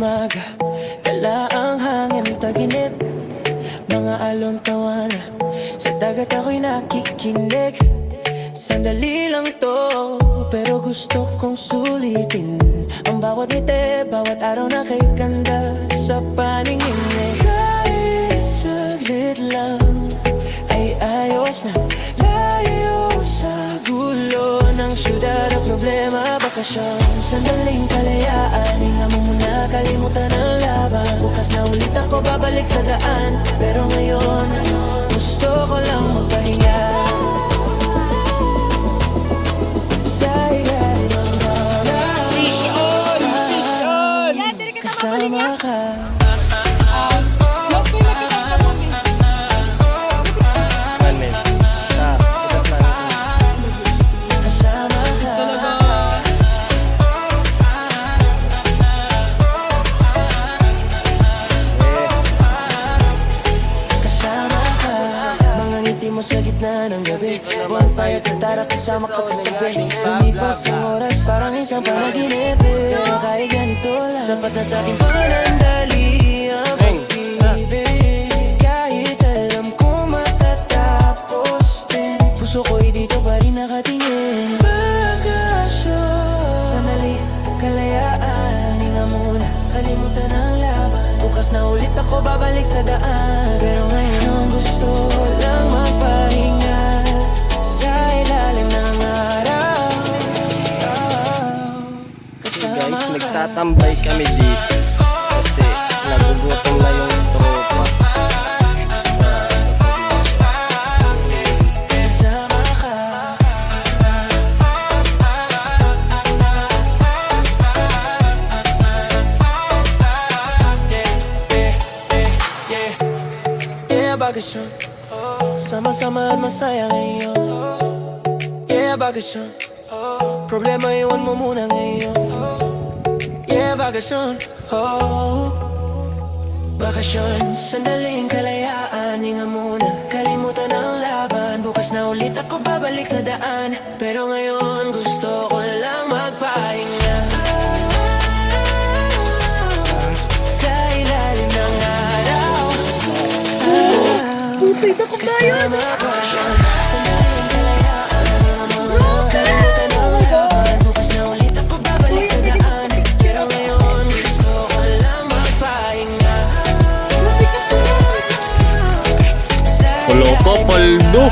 umaga, dala ang hangin taginit, mga alon tawana, sa dagat ako'y nakikinig. Sandali lang to, pero gusto kong sulitin ang bawat ngiti, bawat araw na kay ganda sa paningin eh. Kahit saglit lang ay ayos na, layo sa gulo ng syudad at problema, bakasyon. Sandaling kalayaan, hinga mo muna, kalimutan ang laban. Bukas na ulit ako babalik sa daan, pero ngayon gusto ko lang magpahinga sa ilalim ng hangin, kasama ka. Mo sa gitna ng gabi, bonfire, tantara, kasama ka katabi. Lumipas ang oras, parang isang panaginip eh. Kahit ganito lang, sapat na sa aking panandali ang pag-ibig. Kahit alam ko matatapos din, puso ko'y dito pa rin nakatingin. Bakasyon, sandali, kalayaan, hinga muna, kalimutan ang laban. Bukas na ulit ako babalik sa daan, pero ngayon gusto lang magpahinga sa ilalim ng araw, kasama guys, ka. nagtatambay kami dito kasi nagugutom na yung tropa. Kasama ka. Yeah, bakasyon, sama-sama at masaya ngayon. Yeah, bakasyon, problema iwan mo muna ngayon. Yeah, bakasyon, bakasyon, sandaling kalayaan, hinga muna, kalimutan ang laban. Bukas na ulit ako babalik sa daan, pero ngayon gusto ko lang magpahinga sa ilalim ng araw, kasama ka. Sandaling kalayaan, hinga muna, kalimutan ang laban. Bukas na ulit ako babalik sa daan, pero ngayon gusto ko lang magpahinga Koloko, paldo.